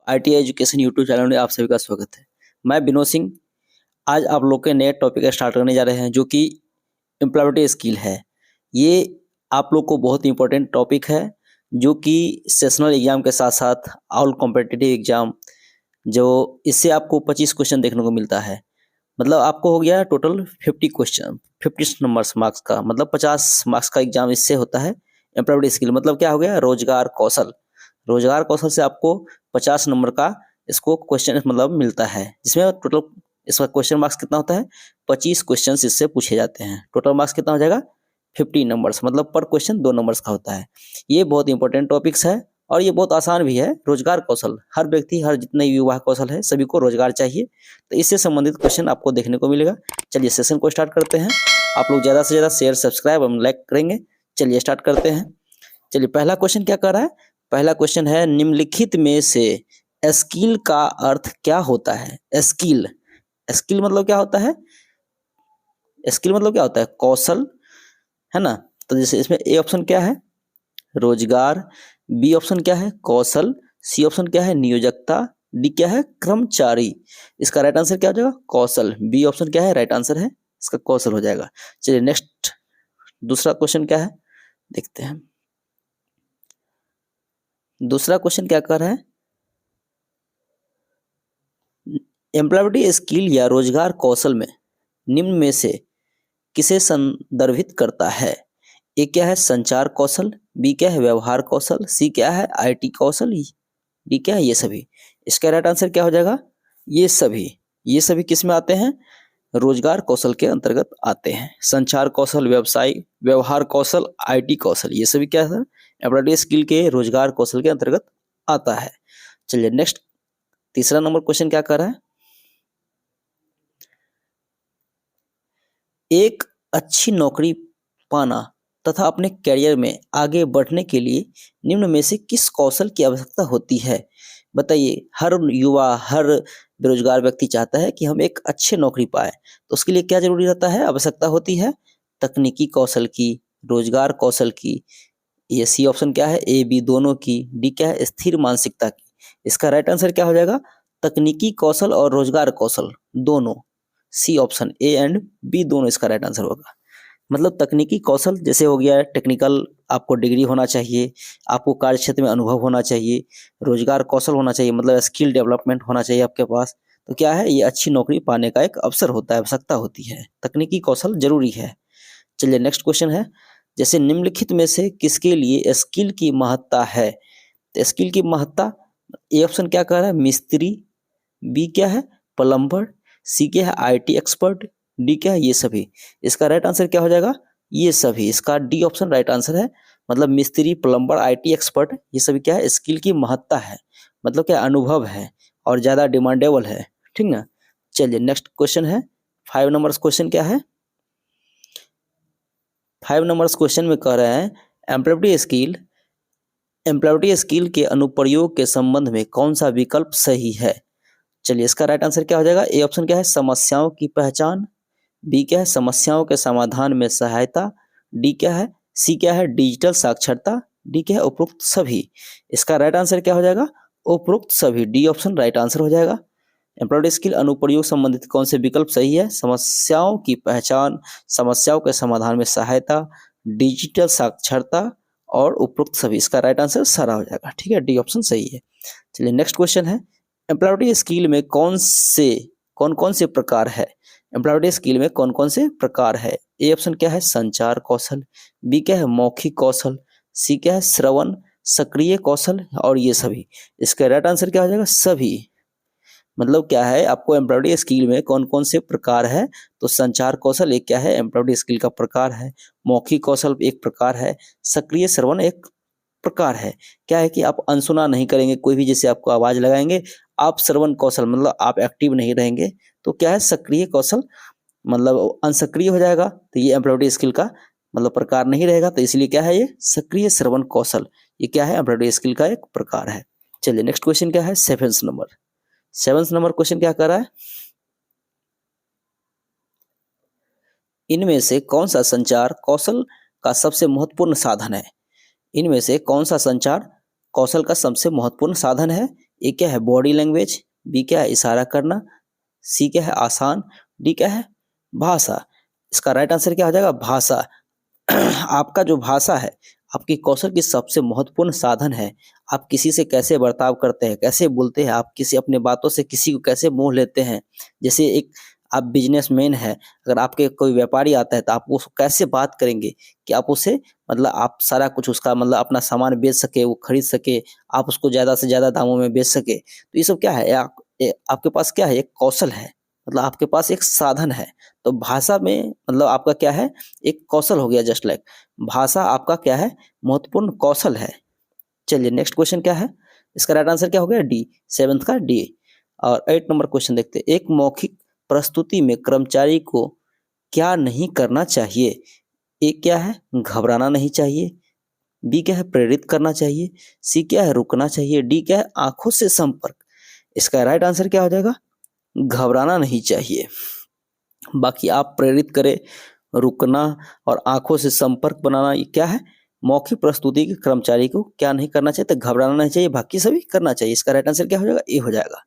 IT education YouTube channel में आप सभी का स्वागत है। मैं विनोद सिंह आज आप लोग के नए टॉपिक स्टार्ट करने जा रहे हैं जो कि एम्प्लॉयबिलिटी स्किल है। ये आप लोग को बहुत इंपॉर्टेंट टॉपिक है जो कि सेशनल एग्जाम के साथ साथ ऑल कॉम्पिटिटिव एग्जाम जो इससे आपको 25 क्वेश्चन देखने को मिलता है। मतलब आपको हो गया टोटल 50 क्वेश्चन 50 नंबर्स मार्क्स का, मतलब 50 मार्क्स का एग्जाम इससे होता है। एम्प्लॉयबिलिटी स्किल मतलब क्या हो गया, रोजगार कौशल। रोजगार कौशल से आपको 50 नंबर का इसको क्वेश्चन मतलब मिलता है, जिसमें टोटल इसका क्वेश्चन मार्क्स कितना होता है, 25 क्वेश्चन इससे पूछे जाते हैं। टोटल मार्क्स कितना हो जाएगा, 50 नंबर्स, मतलब पर क्वेश्चन 2 नंबर्स का होता है। ये बहुत इंपॉर्टेंट टॉपिक्स है और ये बहुत आसान भी है। रोजगार कौशल हर व्यक्ति, हर जितने युवा कौशल है सभी को रोजगार चाहिए, तो इससे संबंधित क्वेश्चन आपको देखने को मिलेगा। चलिए सेशन को स्टार्ट करते हैं। आप लोग ज़्यादा से ज़्यादा शेयर सब्सक्राइब और लाइक करेंगे। चलिए स्टार्ट करते हैं। चलिए पहला क्वेश्चन क्या कर रहा है, पहला क्वेश्चन है निम्नलिखित में से स्किल का अर्थ क्या होता है। स्किल, स्किल मतलब क्या होता है, स्किल मतलब क्या होता है, कौशल, है ना। तो जैसे इसमें ए ऑप्शन क्या है, रोजगार, बी ऑप्शन क्या है, कौशल, सी ऑप्शन क्या है, नियोजकता, डी क्या है, कर्मचारी। इसका राइट आंसर क्या हो जाएगा, कौशल। बी ऑप्शन क्या है, राइट आंसर है, इसका कौशल हो जाएगा। चलिए नेक्स्ट दूसरा क्वेश्चन क्या है देखते हैं। दूसरा क्वेश्चन क्या कर रहा है, एम्प्लॉयबिलिटी स्किल या रोजगार कौशल में निम्न में से किसे संदर्भित करता है। ए क्या है, संचार कौशल, बी क्या है, व्यवहार कौशल, सी क्या है, आईटी कौशल, डी क्या है, ये सभी। इसका राइट आंसर क्या हो जाएगा, ये सभी। ये सभी किस में आते हैं, रोजगार कौशल के अंतर्गत आते हैं। संचार कौशल, व्यवहार कौशल, आईटी कौशल, ये सभी क्या है, एम्प्लॉयबिलिटी स्किल के रोजगार कौशल के अंतर्गत आता है। चलिए नेक्स्ट तीसरा नंबर क्वेश्चन क्या कर रहा है, एक अच्छी नौकरी पाना तथा अपने करियर में आगे बढ़ने के लिए निम्न में से किस कौशल की आवश्यकता होती है। बताइए, हर युवा, हर बेरोजगार व्यक्ति चाहता है कि हम एक अच्छे नौकरी पाए, तो उसके लिए क्या जरूरी रहता है, आवश्यकता होती है तकनीकी कौशल की, रोजगार कौशल की, ये सी ऑप्शन क्या है, ए बी दोनों की, डी क्या है, स्थिर मानसिकता की। इसका राइट आंसर क्या हो जाएगा, तकनीकी कौशल और रोजगार कौशल दोनों। C option A and B दोनों इसका राइट आंसर होगा। मतलब तकनीकी कौशल जैसे हो गया है टेक्निकल, आपको डिग्री होना चाहिए, आपको कार्य क्षेत्र में अनुभव होना चाहिए। रोजगार कौशल होना चाहिए, मतलब स्किल डेवलपमेंट होना चाहिए आपके पास। तो क्या है, ये अच्छी नौकरी पाने का एक अवसर होता है, आवश्यकता होती है। तकनीकी कौशल जरूरी है। चलिए नेक्स्ट क्वेश्चन है, जैसे निम्नलिखित में से किसके लिए स्किल की महत्ता है। तो स्किल की महत्ता, ए ऑप्शन क्या कह रहा है, मिस्त्री, बी क्या है, प्लम्बर, सी क्या है, आईटी एक्सपर्ट, डी क्या है, ये सभी। इसका राइट आंसर क्या हो जाएगा, ये सभी। इसका डी ऑप्शन राइट आंसर है। मतलब मिस्त्री, प्लम्बर, आईटी एक्सपर्ट, ये सभी क्या है, स्किल की महत्ता है, मतलब क्या, अनुभव है और ज़्यादा डिमांडेबल है, ठीक ना। चलिए नेक्स्ट क्वेश्चन है, 5 नंबर क्वेश्चन क्या है, 5 नंबर्स क्वेश्चन में कह रहे हैं एम्प्लॉयबिलिटी स्किल के अनुप्रयोग के संबंध में कौन सा विकल्प सही है। चलिए इसका राइट आंसर क्या हो जाएगा, ए ऑप्शन क्या है, समस्याओं की पहचान, बी क्या है, समस्याओं के समाधान में सहायता, डी क्या है, सी क्या है, डिजिटल साक्षरता, डी क्या है, उपरोक्त सभी। इसका राइट आंसर क्या हो जाएगा, उपरोक्त सभी। डी ऑप्शन राइट आंसर हो जाएगा। एम्प्लॉयड स्किल अनुप्रयोग संबंधित कौन से विकल्प सही है, समस्याओं की पहचान, समस्याओं के समाधान में सहायता, डिजिटल साक्षरता और उपरोक्त सभी। इसका राइट आंसर सारा हो जाएगा, ठीक है, डी ऑप्शन सही है। चलिए नेक्स्ट क्वेश्चन है, एम्प्लॉयबिलिटी स्किल में कौन कौन से प्रकार है। एम्प्लॉयबिलिटी स्किल में कौन कौन से प्रकार है। ए ऑप्शन क्या है, संचार कौशल, बी क्या है, मौखिक कौशल, सी क्या है, श्रवण सक्रिय कौशल और ये सभी। इसका राइट आंसर क्या हो जाएगा, सभी। मतलब क्या है, आपको एम्प्लॉयबिलिटी स्किल में कौन कौन से प्रकार है, तो संचार कौशल एक क्या है, एम्प्लॉयबिलिटी स्किल का प्रकार है, मौखिक कौशल एक प्रकार है, सक्रिय श्रवण एक प्रकार है। क्या है कि आप अनसुना नहीं करेंगे, कोई भी जैसे आपको आवाज लगाएंगे, आप श्रवण कौशल मतलब आप एक्टिव नहीं रहेंगे, तो क्या है, सक्रिय कौशल मतलब अनसक्रिय हो जाएगा, तो ये एम्प्लॉयबिलिटी स्किल का मतलब प्रकार नहीं रहेगा, तो इसलिए क्या है, ये सक्रिय श्रवण कौशल, ये क्या है, एम्प्लॉयबिलिटी स्किल का एक प्रकार है। चलिए नेक्स्ट क्वेश्चन क्या है, 7 नंबर क्वेश्चन क्या कर रहा है, इनमें से कौन सा संचार कौशल का सबसे महत्वपूर्ण साधन है। इनमें से कौन सा संचार कौशल का सबसे महत्वपूर्ण साधन है। ए क्या है बॉडी लैंग्वेज, बी क्या है इशारा करना, सी क्या है आसान, डी क्या है भाषा। इसका राइट आंसर क्या हो जाएगा भाषा। आपका जो भाषा है आपकी कौशल की सबसे महत्वपूर्ण साधन है। आप किसी से कैसे बर्ताव करते हैं, कैसे बोलते हैं, आप किसी अपने बातों से किसी को कैसे मोह लेते हैं। जैसे एक आप बिजनेसमैन है, अगर आपके कोई व्यापारी आता है तो आप उसको कैसे बात करेंगे कि आप उसे मतलब आप सारा कुछ उसका मतलब अपना सामान बेच सके, वो खरीद सके, आप उसको ज़्यादा से ज़्यादा दामों में बेच सके। तो ये सब क्या है आपके पास क्या है एक कौशल है, मतलब आपके पास एक साधन है। तो भाषा में मतलब आपका क्या है एक कौशल हो गया, जस्ट लाइक भाषा आपका क्या है महत्वपूर्ण कौशल है। चलिए नेक्स्ट क्वेश्चन क्या है, इसका राइट आंसर क्या हो गया डी, सेवंथ का डी। और 8 नंबर क्वेश्चन देखते हैं। एक मौखिक प्रस्तुति में कर्मचारी को क्या नहीं करना चाहिए। ए क्या है घबराना नहीं चाहिए, बी क्या है प्रेरित करना चाहिए, सी क्या है रुकना चाहिए, डी क्या है आंखों से संपर्क। इसका राइट आंसर क्या हो जाएगा घबराना नहीं चाहिए। बाकी आप प्रेरित करें, रुकना और आंखों से संपर्क बनाना, ये क्या है मौखिक प्रस्तुति के कर्मचारी को क्या नहीं करना चाहिए, तो घबराना नहीं चाहिए, बाकी सभी करना चाहिए। इसका राइट आंसर क्या हो जाएगा ए हो जाएगा।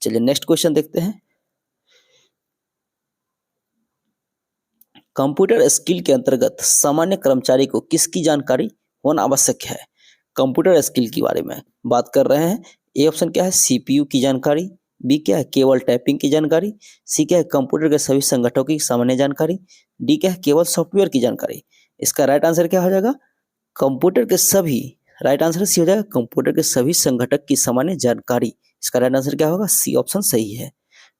चलिए नेक्स्ट क्वेश्चन देखते हैं। कंप्यूटर स्किल के अंतर्गत सामान्य कर्मचारी को किसकी जानकारी होना आवश्यक है। कंप्यूटर स्किल के बारे में बात कर रहे हैं। ए ऑप्शन क्या है सीपीयू की जानकारी, बी क्या है केवल टाइपिंग की जानकारी, सी क्या है कंप्यूटर के सभी संगठनों की सामान्य जानकारी, डी क्या है केवल सॉफ्टवेयर की जानकारी। इसका राइट आंसर क्या हो जाएगा कंप्यूटर के सभी, राइट आंसर सी हो जाएगा कंप्यूटर के सभी संगठक की सामान्य जानकारी। इसका राइट आंसर क्या होगा सी ऑप्शन सही है।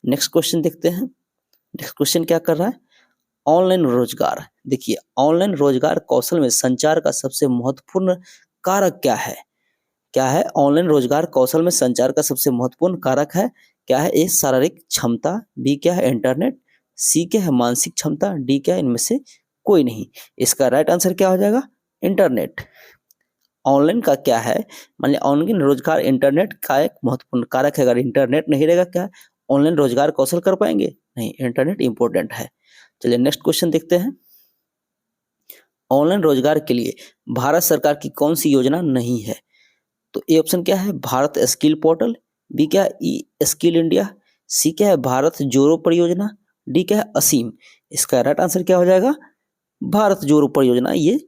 नेक्स्ट क्वेश्चन देखते हैं। नेक्स्ट क्वेश्चन क्या कर रहा है ऑनलाइन रोजगार। देखिए ऑनलाइन रोजगार कौशल में संचार का सबसे महत्वपूर्ण कारक क्या है। क्या है ऑनलाइन रोजगार कौशल में संचार का सबसे महत्वपूर्ण कारक है क्या है ए शारीरिक क्षमता, बी क्या है इंटरनेट, सी क्या है मानसिक क्षमता, डी क्या है इनमें से कोई नहीं। इसका राइट आंसर क्या हो जाएगा इंटरनेट। ऑनलाइन का क्या है मान लिया ऑनलाइन रोजगार इंटरनेट का एक महत्वपूर्ण कारक है। अगर इंटरनेट नहीं रहेगा क्या ऑनलाइन रोजगार कौशल कर पाएंगे नहीं, इंटरनेट इंपॉर्टेंट है। चलिए नेक्स्ट क्वेश्चन देखते हैं। ऑनलाइन रोजगार के लिए भारत सरकार की कौन सी योजना नहीं है। तो ए ऑप्शन क्या है भारत स्किल पोर्टल, बी क्या है ई स्किल इंडिया, सी क्या है भारत जोड़ो परियोजना, डी क्या है असीम। इसका राइट आंसर क्या हो जाएगा भारत जोड़ो परियोजना। ये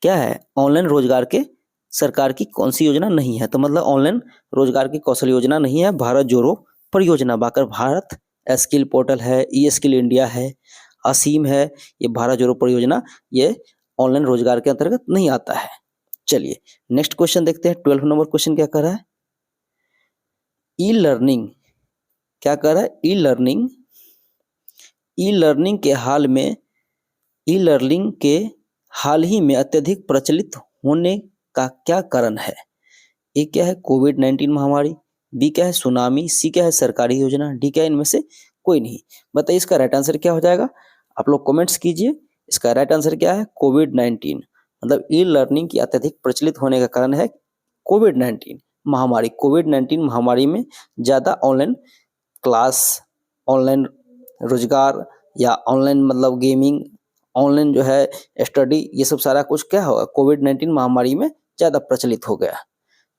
क्या है ऑनलाइन रोजगार के सरकार की कौन सी योजना नहीं है, तो मतलब ऑनलाइन रोजगार की कौशल योजना नहीं है भारत जोड़ो परियोजना। बाकर भारत स्किल पोर्टल है, ई स्किल इंडिया है, असीम है, ये भारत जोड़ो परियोजना ये ऑनलाइन रोजगार के अंतर्गत नहीं आता है। चलिए नेक्स्ट क्वेश्चन देखते हैं। 12 नंबर क्वेश्चन क्या कर रहा है ई लर्निंग। क्या कर रहा है ई लर्निंग। ई लर्निंग के हाल में ई लर्निंग के हाल ही में अत्यधिक प्रचलित होने का क्या कारण है। ए क्या है कोविड-19 महामारी, बी क्या है सुनामी, सी क्या है सरकारी योजना, डी क्या है इनमें से कोई नहीं। बताइए इसका राइट आंसर क्या हो जाएगा, आप लोग कमेंट्स कीजिए। इसका राइट आंसर क्या है कोविड-19, मतलब ई लर्निंग की अत्यधिक प्रचलित होने का कारण है कोविड-19 महामारी। कोविड-19 महामारी में ज़्यादा ऑनलाइन क्लास, ऑनलाइन रोजगार या ऑनलाइन मतलब गेमिंग, ऑनलाइन जो है स्टडी, ये सब सारा कुछ क्या होगा कोविड-19 महामारी में ज़्यादा प्रचलित हो गया।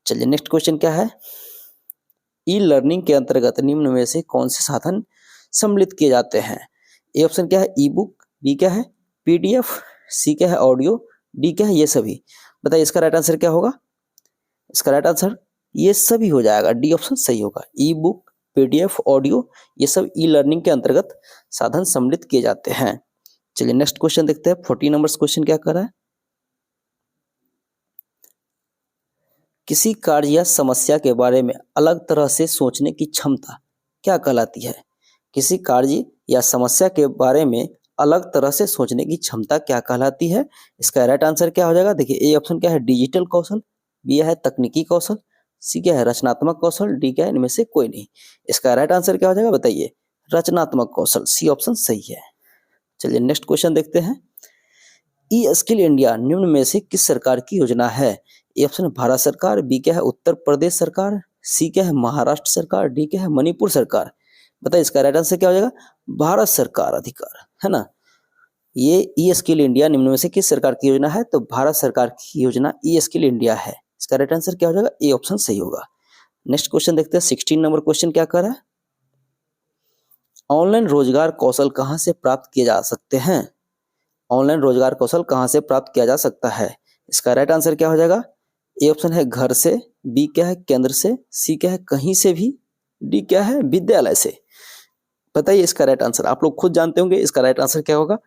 चलिए नेक्स्ट क्वेश्चन क्या है ई लर्निंग के अंतर्गत निम्न में से कौन से साधन सम्मिलित किए जाते हैं। ए ऑप्शन क्या है ई बुक, बी क्या है पीडीएफ, सी क्या है ऑडियो, डी क्या है ये सभी। बताइए इसका राइट आंसर क्या होगा। इसका राइट आंसर ये सभी हो जाएगा, डी ऑप्शन सही होगा। ई बुक, पीडीएफ, ऑडियो ये सब ई लर्निंग के अंतर्गत साधन सम्मिलित किए जाते हैं। चलिए नेक्स्ट क्वेश्चन देखते हैं। 14 नंबर क्वेश्चन क्या कर रहा है किसी कार्य या समस्या के बारे में अलग तरह से सोचने की क्षमता क्या कहलाती है। किसी कार्य या समस्या के बारे में अलग तरह से सोचने की क्षमता क्या कहलाती है। इसका राइट आंसर क्या हो जाएगा देखिए ए ऑप्शन क्या है डिजिटल कौशल, बी है तकनीकी कौशल, सी क्या है रचनात्मक कौशल, डी क्या है इनमें से कोई नहीं। इसका राइट आंसर क्या हो जाएगा बताइए रचनात्मक कौशल, सी ऑप्शन सही है। चलिए नेक्स्ट क्वेश्चन देखते हैं। ई स्किल इंडिया निम्न में से किस सरकार की योजना है। ए ऑप्शन भारत सरकार, बी क्या है उत्तर प्रदेश सरकार, सी क्या है महाराष्ट्र सरकार, डी क्या है मणिपुर सरकार। बताइए इसका राइट आंसर क्या हो जाएगा भारत सरकार अधिकार है ना। ये ई स्किल इंडिया निम्न में से किस सरकार की योजना है, तो भारत सरकार की योजना ई स्किल इंडिया है। इसका राइट आंसर क्या हो जाएगा ए ऑप्शन सही होगा। नेक्स्ट क्वेश्चन देखते हैं 16 नंबर क्वेश्चन क्या कर रहा है, ऑनलाइन रोजगार कौशल कहाँ से प्राप्त किए जा सकते हैं। ऑनलाइन रोजगार कौशल कहाँ से प्राप्त किया जा सकता है। इसका राइट आंसर क्या हो जाएगा, ए ऑप्शन है घर से, बी क्या है केंद्र से, सी क्या है कहीं से भी, डी क्या है विद्यालय से। बताइए इसका राइट आंसर, आप लोग खुद जानते होंगे इसका राइट आंसर क्या होगा,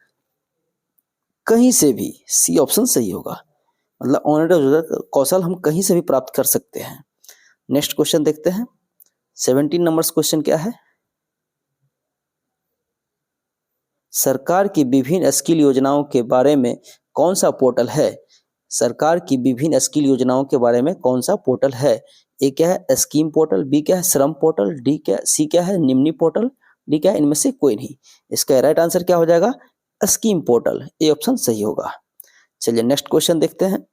कहीं से भी, सी ऑप्शन सही होगा। मतलब ऑनलाइन रोजगार कौशल हम कहीं से भी प्राप्त कर सकते हैं। नेक्स्ट क्वेश्चन देखते हैं 17 नंबर क्वेश्चन क्या है, सरकार की विभिन्न स्किल योजनाओं के बारे में कौन सा पोर्टल है। सरकार की विभिन्न स्किल योजनाओं के बारे में कौन सा पोर्टल है। ए क्या है स्कीम पोर्टल, बी क्या है श्रम पोर्टल, डी क्या, सी क्या है निम्नी पोर्टल, डी क्या है इनमें से कोई नहीं। इसका राइट आंसर क्या हो जाएगा, स्कीम पोर्टल, ए ऑप्शन सही होगा। चलिए नेक्स्ट क्वेश्चन देखते हैं,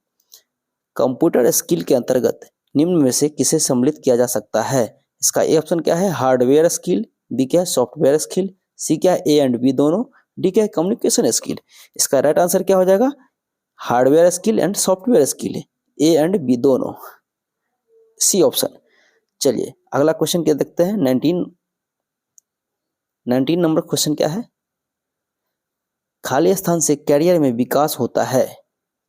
कंप्यूटर स्किल के अंतर्गत निम्न में से किसे सम्मिलित किया जा सकता है। इसका ए ऑप्शन क्या है हार्डवेयर स्किल, बी क्या है सॉफ्टवेयर स्किल, सी क्या है ए एंड बी दोनों, डी क्या है कम्युनिकेशन स्किल। इसका राइट आंसर क्या हो जाएगा, hardware skill and software skill, A and B दोनों, सी ऑप्शन। चलिए अगला क्वेश्चन क्या देखते हैं 19 नंबर क्वेश्चन क्या है, खाली स्थान से कैरियर में विकास होता है।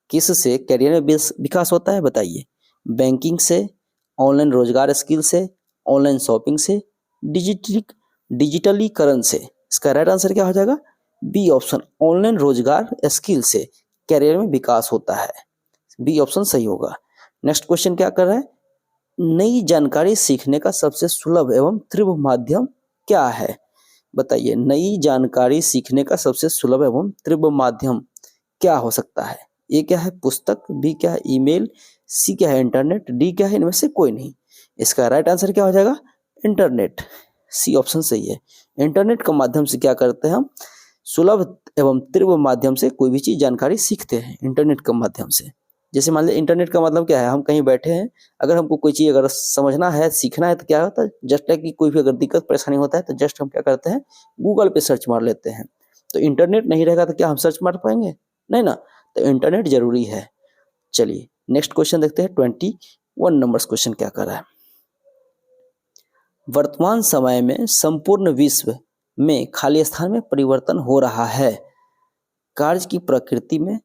किससे कैरियर में विकास होता है बताइए, बैंकिंग से, ऑनलाइन रोजगार स्किल से, ऑनलाइन शॉपिंग से, डिजिटलीकरण से। इसका राइट आंसर क्या हो जाएगा, बी ऑप्शन, ऑनलाइन रोजगार स्किल से कैरियर में विकास होता है, बी ऑप्शन सही होगा। नेक्स्ट क्वेश्चन क्या कर रहा है, नई जानकारी सीखने का सबसे सुलभ एवं तीव्र माध्यम क्या है। बताइए नई जानकारी सीखने का सबसे सुलभ एवं तीव्र माध्यम क्या हो सकता है। ए क्या है पुस्तक, बी क्या है ईमेल, सी क्या है इंटरनेट, डी क्या है इनमें से कोई नहीं। इसका राइट आंसर क्या हो जाएगा, इंटरनेट, सी ऑप्शन सही है। इंटरनेट के माध्यम से क्या करते हैं हम, सुलभ एवं तीव्र माध्यम से कोई भी चीज जानकारी सीखते हैं इंटरनेट के माध्यम से। जैसे मान लीजिए इंटरनेट का मतलब क्या है, हम कहीं बैठे हैं, अगर हमको कोई चीज अगर समझना है सीखना है तो क्या होता है, जस्ट लाइक कि कोई भी अगर दिक्कत परेशानी होता है तो जस्ट हम क्या करते हैं गूगल पे सर्च मार लेते हैं। तो इंटरनेट नहीं रहेगा तो क्या हम सर्च मार पाएंगे, नहीं ना, तो इंटरनेट जरूरी है। चलिए नेक्स्ट क्वेश्चन देखते हैं 21 नंबर क्वेश्चन क्या कर रहा है, वर्तमान समय में संपूर्ण विश्व में खाली स्थान में परिवर्तन हो रहा है। कार्य की प्रकृति में,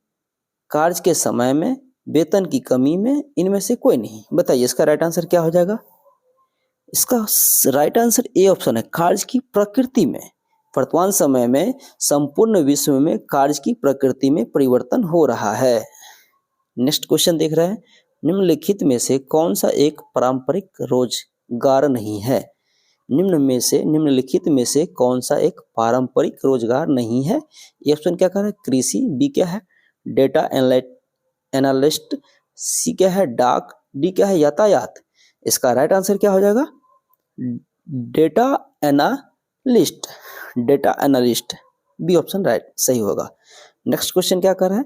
कार्य के समय में, वेतन की कमी में, इनमें से कोई नहीं। बताइए इसका राइट आंसर क्या हो जाएगा, इसका राइट आंसर ए ऑप्शन है, कार्य की प्रकृति में। वर्तमान समय में संपूर्ण विश्व में कार्य की प्रकृति में परिवर्तन हो रहा है। नेक्स्ट क्वेश्चन देख रहे हैं, निम्नलिखित में से कौन सा एक पारंपरिक रोजगार नहीं है। निम्नलिखित में से कौन सा एक पारंपरिक रोजगार नहीं है। ये ऑप्शन क्या कर रहा है कृषि, बी क्या है डेटा एनालिस्ट, सी क्या है डाक, डी क्या है यातायात। इसका राइट आंसर क्या हो जाएगा, data analyst, data analyst, B option right सही होगा। नेक्स्ट क्वेश्चन क्या कर रहा है,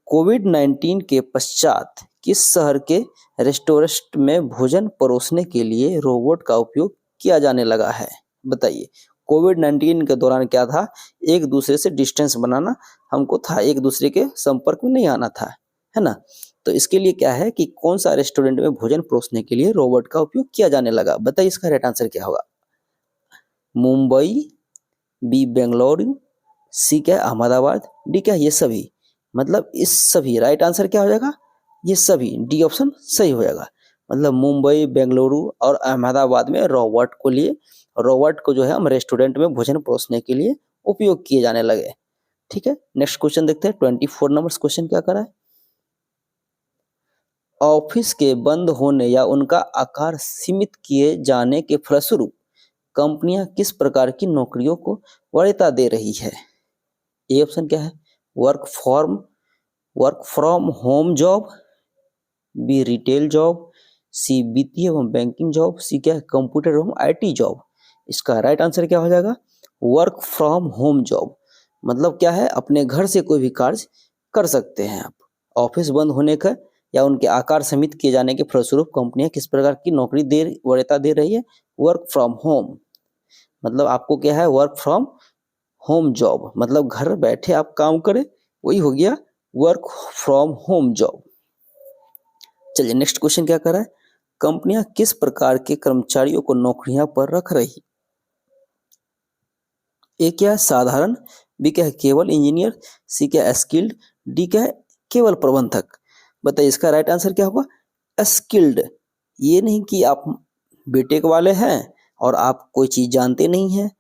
कोविड-19 के पश्चात किस शहर के रेस्टोरेंट में भोजन परोसने के लिए रोबोट का उपयोग किया जाने लगा है। बताइए कोविड-19 के दौरान क्या था, एक दूसरे से डिस्टेंस बनाना हमको था, एक दूसरे के संपर्क में नहीं आना था, है ना। तो इसके लिए क्या है कि कौन सा रेस्टोरेंट में भोजन परोसने के लिए रोबोट का उपयोग किया जाने लगा। बताइए इसका राइट आंसर क्या होगा, मुंबई, बी बेंगलुरु, सी क्या अहमदाबाद, डी क्या ये सभी। मतलब इस सभी राइट आंसर क्या हो जाएगा, ये सभी, डी ऑप्शन सही हो जाएगा। मतलब मुंबई, बेंगलुरु और अहमदाबाद में रोबोट को जो है हम रेस्टोरेंट में भोजन परोसने के लिए उपयोग किए जाने लगे। ठीक है, नेक्स्ट क्वेश्चन देखते हैं 24 नंबर क्वेश्चन क्या कर रहा है, ऑफिस के बंद होने या उनका आकार सीमित किए जाने के फलस्वरूप कंपनियां किस प्रकार की नौकरियों को वरीयता दे रही है। ए ऑप्शन क्या है work from home job, B retail job, C वित्तीय एवं बैंकिंग जॉब, सी क्या है कंप्यूटर एवं आईटी जॉब। इसका राइट आंसर क्या हो जाएगा, वर्क फ्रॉम होम जॉब। मतलब क्या है, अपने घर से कोई भी कार्य कर सकते हैं आप। ऑफिस बंद होने का या उनके आकार सीमित किए जाने के फलस्वरूप कंपनियां किस प्रकार की नौकरी वरीयता दे रही है, वर्क फ्रॉम होम। मतलब आपको क्या है वर्क फ्रॉम होम जॉब, मतलब घर बैठे आप काम करें, वही हो गया वर्क फ्रॉम होम जॉब। चलिए नेक्स्ट क्वेश्चन क्या कर रहा है, कंपनियां किस प्रकार के कर्मचारियों को नौकरियां पर रख रही? ए क्या है साधारण, बी क्या है केवल इंजीनियर, सी क्या है स्किल्ड, डी क्या है केवल प्रबंधक। बताइए इसका राइट आंसर क्या होगा? स्किल्ड। ये नहीं कि आप बीटेक वाले हैं और आप कोई चीज जानते नहीं हैं,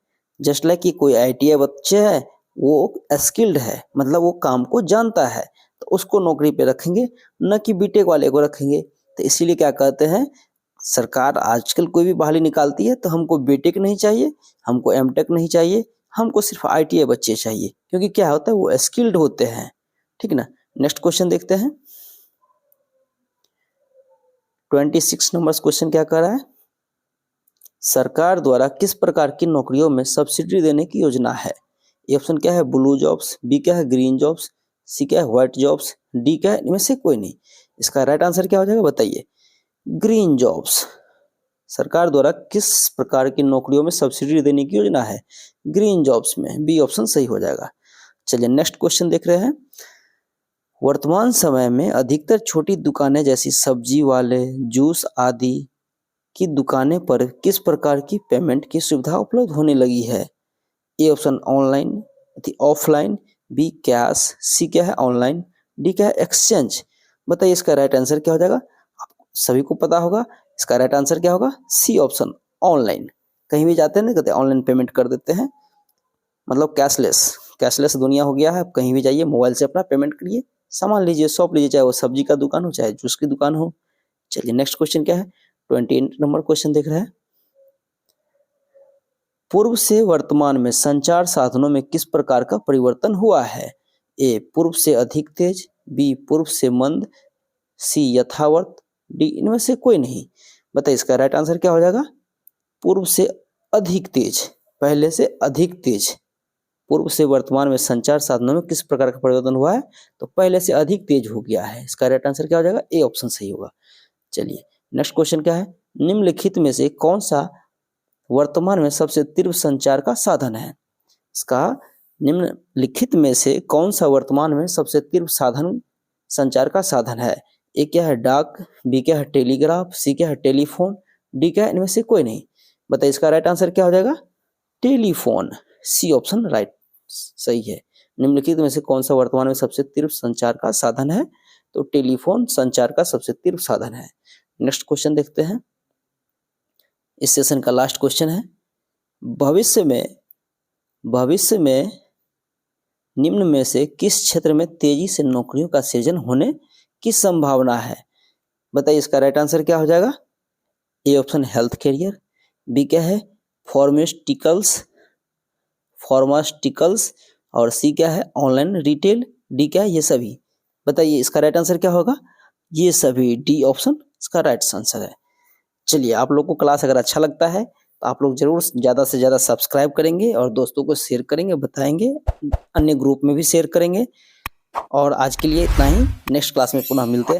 जस्ट लाइक कि कोई आईटीआई बच्चे है वो स्किल्ड है, मतलब वो काम को जानता है, तो उसको नौकरी पे रखेंगे, न कि बीटेक वाले को रखेंगे। तो इसीलिए क्या कहते हैं, सरकार आजकल कोई भी बहाली निकालती है तो हमको बीटेक नहीं चाहिए, हमको एमटेक नहीं चाहिए, हमको सिर्फ आईटीआई बच्चे चाहिए, क्योंकि क्या होता है वो स्किल्ड होते हैं। ठीक ना। नेक्स्ट क्वेश्चन देखते हैं। 26 नंबर क्वेश्चन क्या कर रहा है? सरकार द्वारा किस प्रकार की नौकरियों में सब्सिडी देने की योजना है? ये ऑप्शन क्या है ब्लू जॉब्स, बी क्या है ग्रीन जॉब्स, सी क्या है व्हाइट जॉब्स, डी क्या है इनमें से कोई नहीं। इसका राइट आंसर क्या हो जाएगा बताइए? Green jobs. सरकार द्वारा किस प्रकार की नौकरियों में सब्सिडी देने की योजना है? ग्रीन जॉब्स में, बी ऑप्शन सही हो जाएगा। चलिए नेक्स्ट क्वेश्चन देख रहे हैं। वर्तमान समय में अधिकतर छोटी दुकानें जैसी सब्जी वाले, जूस आदि की दुकानें पर किस प्रकार की पेमेंट की सुविधा उपलब्ध होने लगी है? A option online, offline, B cash, C क्या है ऑनलाइन, डी क्या है एक्सचेंज। बताइए इसका राइट आंसर क्या हो जाएगा? आप सभी को पता होगा इसका राइट आंसर क्या होगा? C option online. कहीं भी जाते हैं ना कहते ऑनलाइन पेमेंट कर देते हैं, मतलब कैशलेस दुनिया हो गया है। आप कहीं भी जाइए मोबाइल से अपना पेमेंट करिए, सामान लीजिए, शॉप लीजिए, चाहे वो सब्जी का दुकान हो चाहे जूस की दुकान हो। चलिए नेक्स्ट क्वेश्चन क्या है? 28 नंबर क्वेश्चन देख रहे हैं। पूर्व से वर्तमान में संचार साधनों में किस प्रकार का परिवर्तन हुआ है? ए पूर्व से अधिक तेज, बी पूर्व से मंद, सी यथावत, डी इनमें से कोई नहीं। बताइए इसका राइट आंसर क्या हो जाएगा? पूर्व से अधिक तेज, पहले से अधिक तेज। पूर्व से वर्तमान में संचार साधनों में किस प्रकार का परिवर्तन हुआ है? तो पहले से अधिक तेज हो गया है। इसका राइट आंसर क्या हो जाएगा? ए ऑप्शन सही होगा। चलिए नेक्स्ट क्वेश्चन क्या है? निम्नलिखित में से कौन सा वर्तमान में सबसे तीव्र संचार का साधन है? इसका निम्नलिखित में से कौन सा वर्तमान में सबसे तीव्र साधन संचार का साधन है? ए क्या है डाक, बी क्या है टेलीग्राफ, सी क्या है टेलीफोन, डी क्या है इनमें से कोई नहीं। बताइए इसका राइट आंसर क्या हो जाएगा? टेलीफोन, सी ऑप्शन राइट सही है। निम्नलिखित में से कौन सा वर्तमान में सबसे तीव्र संचार का साधन है? तो टेलीफोन संचार का सबसे तीव्र साधन है। नेक्स्ट क्वेश्चन देखते हैं। इस सेशन का लास्ट क्वेश्चन है। भविष्य में निम्न में से किस क्षेत्र में तेजी से नौकरियों का सृजन होने की संभावना है? बताइए इसका राइट आंसर क्या हो जाएगा? A option health career, B क्या है फार्मास्यूटिकल्स और सी क्या है ऑनलाइन रिटेल, डी क्या है ये सभी। बताइए इसका राइट आंसर क्या होगा? ये सभी, डी ऑप्शन इसका राइट आंसर है। चलिए आप लोग को क्लास अगर अच्छा लगता है तो आप लोग जरूर ज़्यादा से ज़्यादा सब्सक्राइब करेंगे और दोस्तों को शेयर करेंगे, बताएंगे, अन्य ग्रुप में भी शेयर करेंगे। और आज के लिए इतना ही, नेक्स्ट क्लास में पुनः मिलते हैं।